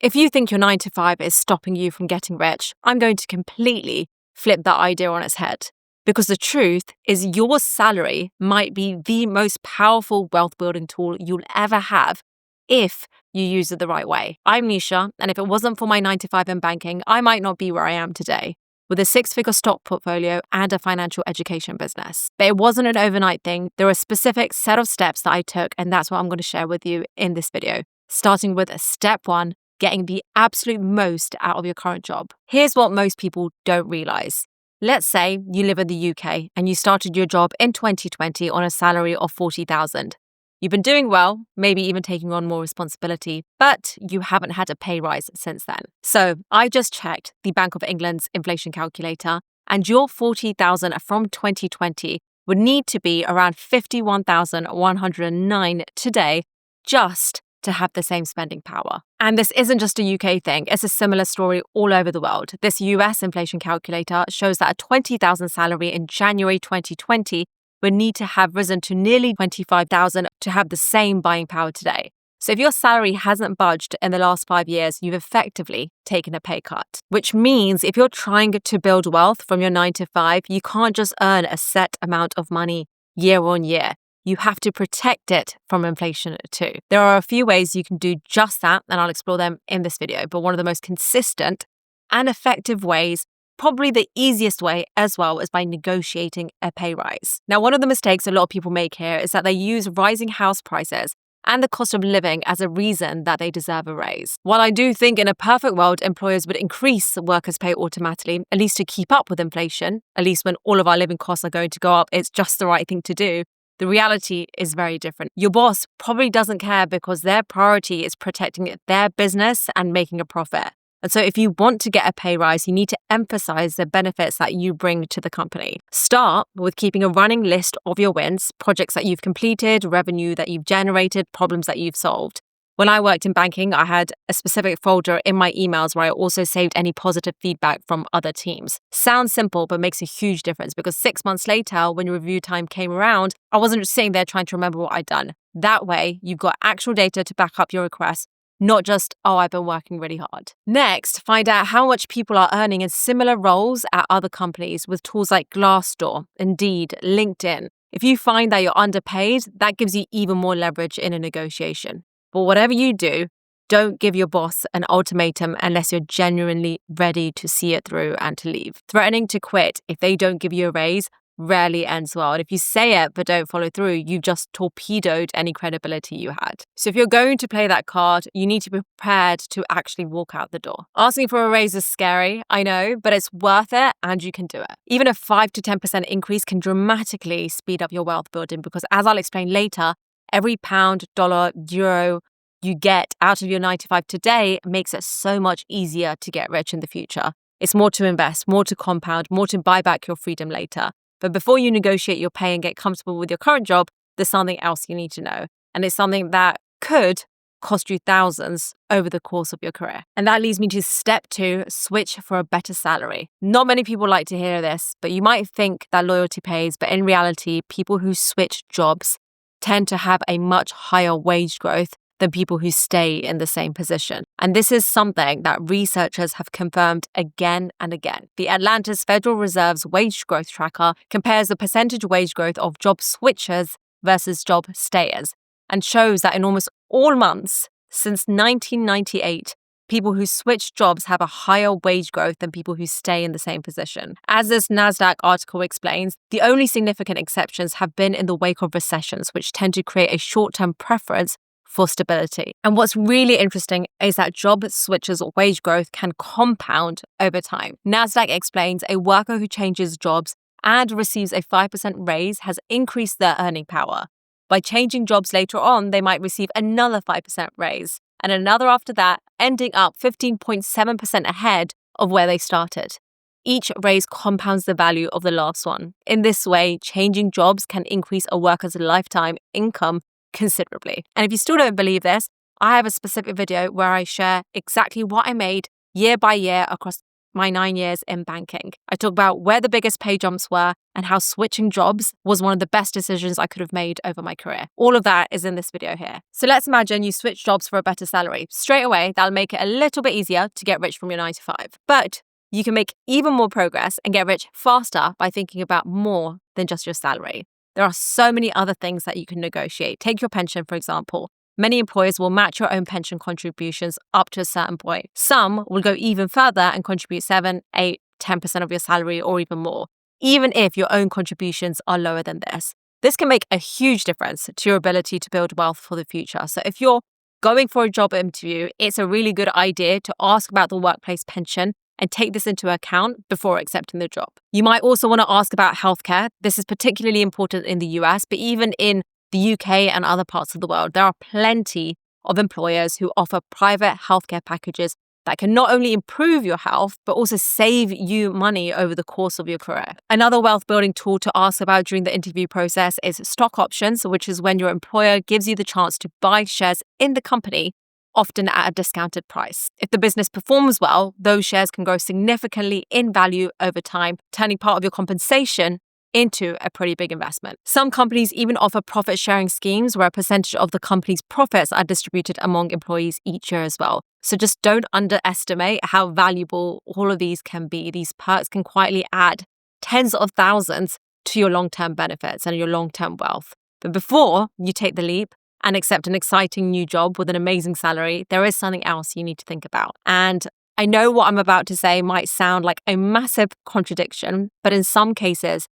If you think your 9 to 5 is stopping you from getting rich, I'm going to completely flip that idea on its head. Because the truth is your salary might be the most powerful wealth building tool you'll ever have if you use it the right way. I'm Nischa, and if it wasn't for my 9 to 5 in banking, I might not be where I am today, with a 6-figure stock portfolio and a financial education business. But it wasn't an overnight thing. There are a specific set of steps that I took, and that's what I'm going to share with you in this video. Starting with step 1, getting the absolute most out of your current job. Here's what most people don't realize. Let's say you live in the UK and you started your job in 2020 on a salary of $40,000. You've been doing well, maybe even taking on more responsibility, but you haven't had a pay rise since then. So I just checked the Bank of England's inflation calculator, and your $40,000 from 2020 would need to be around $51,109 today just to have the same spending power. And this isn't just a UK thing, it's a similar story all over the world. This US inflation calculator shows that a $20,000 salary in January 2020 would need to have risen to nearly $25,000 to have the same buying power today. So if your salary hasn't budged in the last 5 years, you've effectively taken a pay cut. Which means if you're trying to build wealth from your 9 to 5, you can't just earn a set amount of money year on year. You have to protect it from inflation too. There are a few ways you can do just that, and I'll explore them in this video. But one of the most consistent and effective ways, probably the easiest way as well, is by negotiating a pay rise. Now, one of the mistakes a lot of people make here is that they use rising house prices and the cost of living as a reason that they deserve a raise. While I do think in a perfect world, employers would increase workers' pay automatically, at least to keep up with inflation, at least when all of our living costs are going to go up, it's just the right thing to do. The reality is very different. Your boss probably doesn't care because their priority is protecting their business and making a profit. And so if you want to get a pay rise, you need to emphasize the benefits that you bring to the company. Start with keeping a running list of your wins, projects that you've completed, revenue that you've generated, problems that you've solved. When I worked in banking, I had a specific folder in my emails where I also saved any positive feedback from other teams. Sounds simple, but makes a huge difference because 6 months later, when review time came around, I wasn't just sitting there trying to remember what I'd done. That way, you've got actual data to back up your request, not just, oh, I've been working really hard. Next, find out how much people are earning in similar roles at other companies with tools like Glassdoor, Indeed, LinkedIn. If you find that you're underpaid, that gives you even more leverage in a negotiation. But whatever you do, don't give your boss an ultimatum unless you're genuinely ready to see it through and to leave. Threatening to quit if they don't give you a raise rarely ends well. And if you say it but don't follow through, you've just torpedoed any credibility you had. So if you're going to play that card, you need to be prepared to actually walk out the door. Asking for a raise is scary, I know, but it's worth it and you can do it. Even a 5 to 10% increase can dramatically speed up your wealth building because, as I'll explain later, every pound, dollar, euro you get out of your 9 to 5 today makes it so much easier to get rich in the future. It's more to invest, more to compound, more to buy back your freedom later. But before you negotiate your pay and get comfortable with your current job, there's something else you need to know. And it's something that could cost you thousands over the course of your career. And that leads me to step 2, switch for a better salary. Not many people like to hear this, but you might think that loyalty pays, but in reality, people who switch jobs tend to have a much higher wage growth than people who stay in the same position. And this is something that researchers have confirmed again and again. The Atlanta's Federal Reserve's wage growth tracker compares the percentage wage growth of job switchers versus job stayers and shows that in almost all months since 1998, people who switch jobs have a higher wage growth than people who stay in the same position. As this NASDAQ article explains, the only significant exceptions have been in the wake of recessions, which tend to create a short-term preference for stability. And what's really interesting is that job switchers' wage growth can compound over time. NASDAQ explains a worker who changes jobs and receives a 5% raise has increased their earning power. By changing jobs later on, they might receive another 5% raise and another after that, ending up 15.7% ahead of where they started. Each raise compounds the value of the last one. In this way, changing jobs can increase a worker's lifetime income considerably. And if you still don't believe this, I have a specific video where I share exactly what I made year by year across my 9 years in banking. I talk about where the biggest pay jumps were and how switching jobs was one of the best decisions I could have made over my career. All of that is in this video here. So let's imagine you switch jobs for a better salary. Straight away, that'll make it a little bit easier to get rich from your 9 to 5. But you can make even more progress and get rich faster by thinking about more than just your salary. There are so many other things that you can negotiate. Take your pension, for example. Many employers will match your own pension contributions up to a certain point. Some will go even further and contribute 7, 8, 10% of your salary or even more, even if your own contributions are lower than this. This can make a huge difference to your ability to build wealth for the future. So if you're going for a job interview, it's a really good idea to ask about the workplace pension and take this into account before accepting the job. You might also want to ask about healthcare. This is particularly important in the US, but even in the UK and other parts of the world, there are plenty of employers who offer private healthcare packages that can not only improve your health, but also save you money over the course of your career. Another wealth building tool to ask about during the interview process is stock options, which is when your employer gives you the chance to buy shares in the company, often at a discounted price. If the business performs well, those shares can grow significantly in value over time, turning part of your compensation into a pretty big investment. Some companies even offer profit sharing schemes where a percentage of the company's profits are distributed among employees each year as well. So just don't underestimate how valuable all of these can be. These perks can quietly add tens of thousands to your long-term benefits and your long-term wealth. But before you take the leap and accept an exciting new job with an amazing salary, there is something else you need to think about. And I know what I'm about to say might sound like a massive contradiction, but in some cases,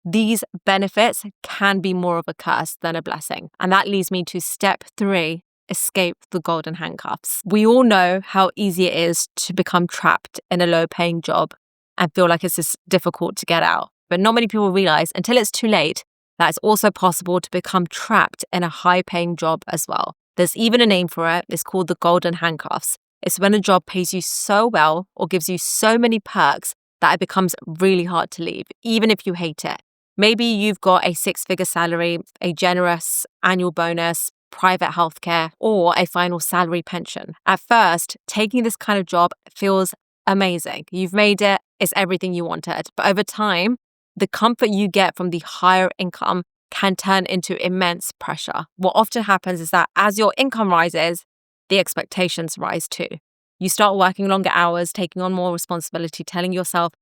these benefits can be more of a curse than a blessing. And that leads me to step 3, escape the golden handcuffs. We all know how easy it is to become trapped in a low-paying job and feel like it's just difficult to get out. But not many people realize until it's too late that it's also possible to become trapped in a high-paying job as well. There's even a name for it. It's called the golden handcuffs. It's when a job pays you so well or gives you so many perks that it becomes really hard to leave, even if you hate it. Maybe you've got a 6-figure salary, a generous annual bonus, private healthcare, or a final salary pension. At first, taking this kind of job feels amazing. You've made it, it's everything you wanted. But over time, the comfort you get from the higher income can turn into immense pressure. What often happens is that as your income rises, the expectations rise too. You start working longer hours, taking on more responsibility, telling yourself,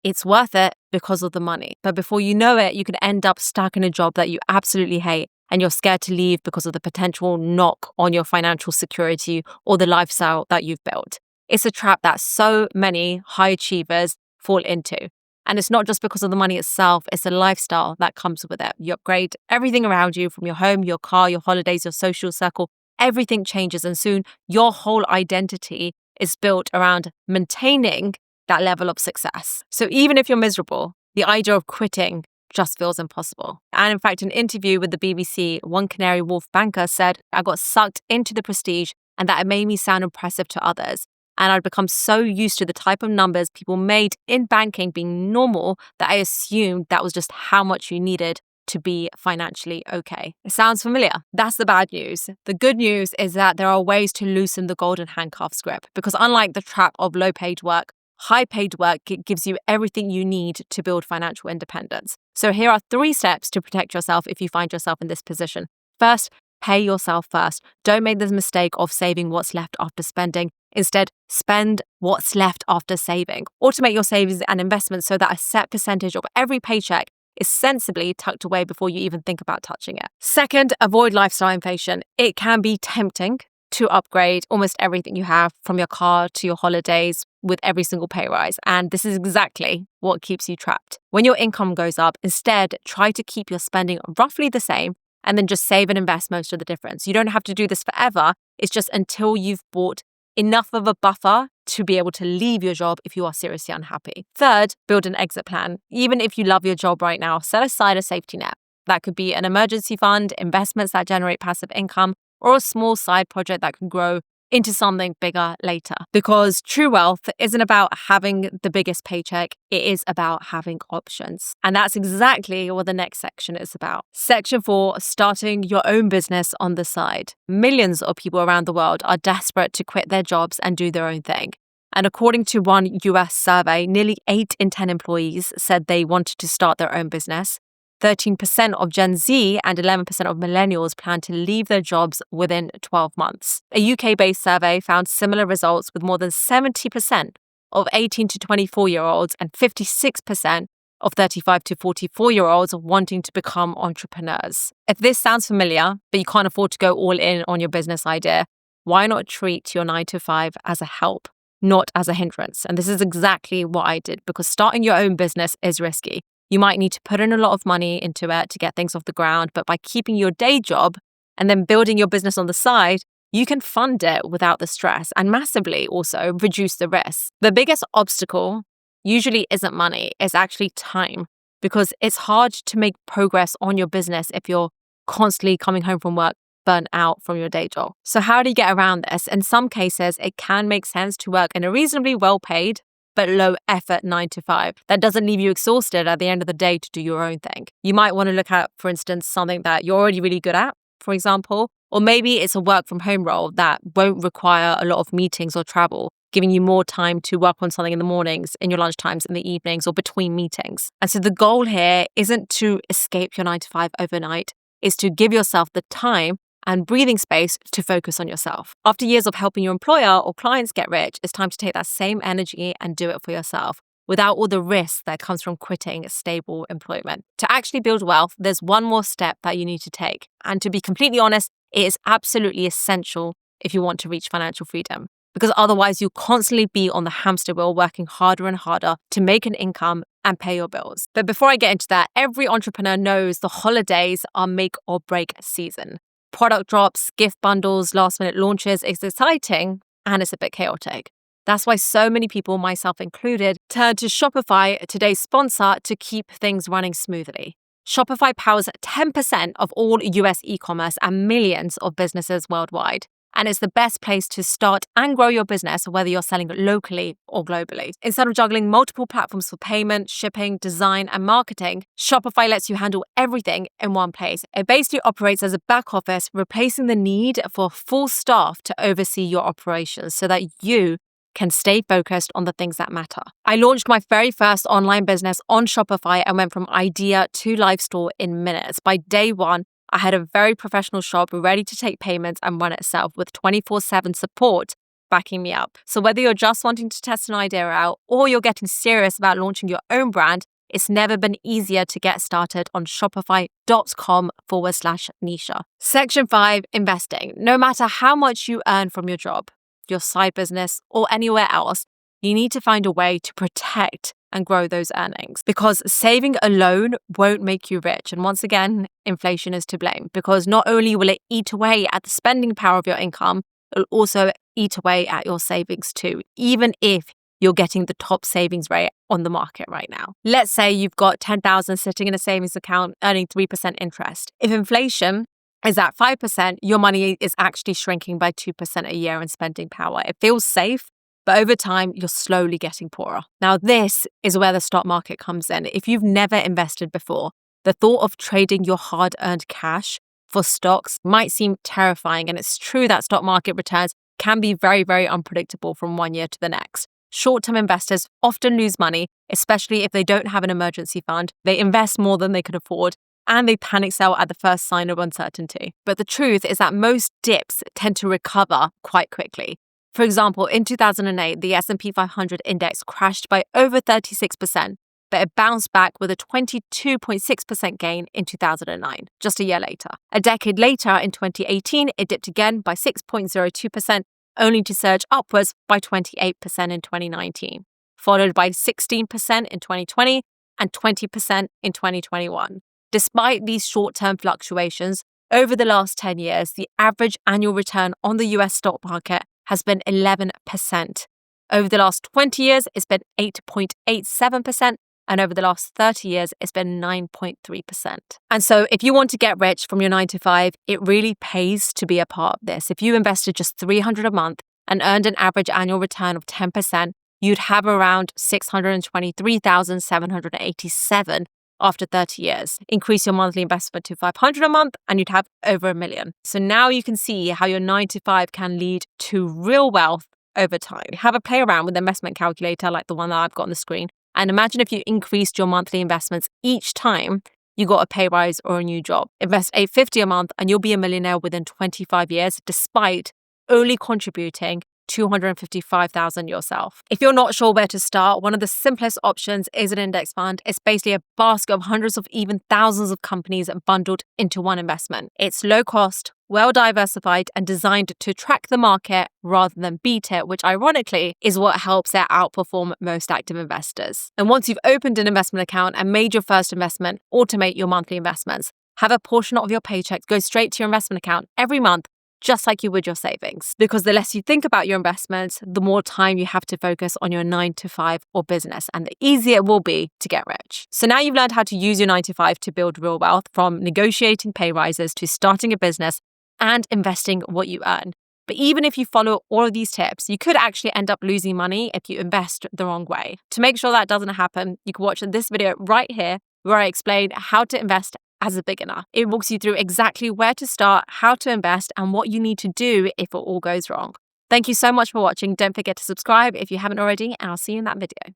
it's worth it because of the money. But before you know it, you could end up stuck in a job that you absolutely hate and you're scared to leave because of the potential knock on your financial security or the lifestyle that you've built. It's a trap that so many high achievers fall into. And it's not just because of the money itself, it's the lifestyle that comes with it. You upgrade everything around you, from your home, your car, your holidays, your social circle. Everything changes, and soon your whole identity is built around maintaining that level of success. So even if you're miserable, the idea of quitting just feels impossible. And in fact, in an interview with the BBC, one Canary Wharf banker said, I got sucked into the prestige and that it made me sound impressive to others. And I'd become so used to the type of numbers people made in banking being normal that I assumed that was just how much you needed to be financially okay. It sounds familiar. That's the bad news. The good news is that there are ways to loosen the golden handcuffs grip, because unlike the trap of low-paid work, high-paid work gives you everything you need to build financial independence. So here are 3 steps to protect yourself if you find yourself in this position. First, pay yourself first. Don't make the mistake of saving what's left after spending. Instead, spend what's left after saving. Automate your savings and investments so that a set percentage of every paycheck is sensibly tucked away before you even think about touching it. Second, avoid lifestyle inflation. It can be tempting to upgrade almost everything you have, from your car to your holidays, with every single pay rise. And this is exactly what keeps you trapped. When your income goes up, instead, try to keep your spending roughly the same and then just save and invest most of the difference. You don't have to do this forever. It's just until you've bought enough of a buffer to be able to leave your job if you are seriously unhappy. Third, build an exit plan. Even if you love your job right now, set aside a safety net. That could be an emergency fund, investments that generate passive income, or a small side project that can grow into something bigger later. Because true wealth isn't about having the biggest paycheck, it is about having options. And that's exactly what the next section is about. Section 4, starting your own business on the side. Millions of people around the world are desperate to quit their jobs and do their own thing. And according to one US survey, nearly 8 in 10 employees said they wanted to start their own business. 13% of Gen Z and 11% of millennials plan to leave their jobs within 12 months. A UK-based survey found similar results with more than 70% of 18 to 24-year-olds and 56% of 35 to 44-year-olds wanting to become entrepreneurs. If this sounds familiar, but you can't afford to go all in on your business idea, why not treat your 9 to 5 as a help, not as a hindrance? And this is exactly what I did, because starting your own business is risky. You might need to put in a lot of money into it to get things off the ground, but by keeping your day job and then building your business on the side, you can fund it without the stress and massively also reduce the risk. The biggest obstacle usually isn't money, it's actually time, because it's hard to make progress on your business if you're constantly coming home from work burnt out from your day job. So how do you get around this? In some cases, it can make sense to work in a reasonably well-paid but low effort 9 to 5. That doesn't leave you exhausted at the end of the day to do your own thing. You might want to look at, for instance, something that you're already really good at, for example, or maybe it's a work from home role that won't require a lot of meetings or travel, giving you more time to work on something in the mornings, in your lunch times, in the evenings, or between meetings. And so the goal here isn't to escape your 9 to 5 overnight, it's to give yourself the time and breathing space to focus on yourself. After years of helping your employer or clients get rich, it's time to take that same energy and do it for yourself without all the risk that comes from quitting stable employment. To actually build wealth, there's one more step that you need to take. And to be completely honest, it is absolutely essential if you want to reach financial freedom, because otherwise you'll constantly be on the hamster wheel working harder and harder to make an income and pay your bills. But before I get into that, every entrepreneur knows the holidays are make or break season. Product drops, gift bundles, last-minute launches. It's exciting and it's a bit chaotic. That's why so many people, myself included, turn to Shopify, today's sponsor, to keep things running smoothly. Shopify powers 10% of all US e-commerce and millions of businesses worldwide. And it's the best place to start and grow your business, whether you're selling locally or globally. Instead of juggling multiple platforms for payment, shipping, design, and marketing, Shopify lets you handle everything in one place. It basically operates as a back office, replacing the need for full staff to oversee your operations so that you can stay focused on the things that matter. I launched my very first online business on Shopify and went from idea to live store in minutes. By day one, I had a very professional shop ready to take payments and run itself with 24/7 support backing me up. So whether you're just wanting to test an idea out or you're getting serious about launching your own brand, it's never been easier to get started on shopify.com/Nischa. Section 5, investing. No matter how much you earn from your job, your side business, or anywhere else, you need to find a way to protect and grow those earnings, because saving alone won't make you rich. And once again, inflation is to blame, because not only will it eat away at the spending power of your income, it'll also eat away at your savings too, even if you're getting the top savings rate on the market right now. Let's say you've got 10,000 sitting in a savings account earning 3% interest. If inflation is at 5%, your money is actually shrinking by 2% a year in spending power. It feels safe, but over time, you're slowly getting poorer. Now, this is where the stock market comes in. If you've never invested before, the thought of trading your hard-earned cash for stocks might seem terrifying. And it's true that stock market returns can be very, very unpredictable from one year to the next. Short-term investors often lose money, especially if they don't have an emergency fund. They invest more than they can afford, and they panic sell at the first sign of uncertainty. But the truth is that most dips tend to recover quite quickly. For example, in 2008, the S&P 500 index crashed by over 36%, but it bounced back with a 22.6% gain in 2009, just a year later. A decade later, in 2018, it dipped again by 6.02%, only to surge upwards by 28% in 2019, followed by 16% in 2020 and 20% in 2021. Despite these short-term fluctuations, over the last 10 years, the average annual return on the US stock market has been 11%. Over the last 20 years, it's been 8.87%, and over the last 30 years, it's been 9.3%. And so if you want to get rich from your 9 to 5, it really pays to be a part of this. If you invested just $300 a month and earned an average annual return of 10%, you'd have around $623,787 after 30 years. Increase your monthly investment to $500 a month and you'd have over $1 million. So now you can see how your 9 to 5 can lead to real wealth over time. Have a play around with an investment calculator like the one that I've got on the screen. And imagine if you increased your monthly investments each time you got a pay rise or a new job. Invest $850 a month and you'll be a millionaire within 25 years, despite only contributing $255,000 yourself. If you're not sure where to start, one of the simplest options is an index fund. It's basically a basket of hundreds of even thousands of companies bundled into one investment. It's low cost, well diversified, and designed to track the market rather than beat it, which ironically is what helps it outperform most active investors. And once you've opened an investment account and made your first investment, automate your monthly investments. Have a portion of your paycheck go straight to your investment account every month, just like you would your savings. Because the less you think about your investments, the more time you have to focus on your 9-to-5 or business, and the easier it will be to get rich. So now you've learned how to use your 9-to-5 to build real wealth, from negotiating pay rises to starting a business and investing what you earn. But even if you follow all of these tips, you could actually end up losing money if you invest the wrong way. To make sure that doesn't happen, you can watch this video right here where I explain how to invest as a beginner. It walks you through exactly where to start, how to invest, and what you need to do if it all goes wrong. Thank you so much for watching. Don't forget to subscribe if you haven't already, and I'll see you in that video.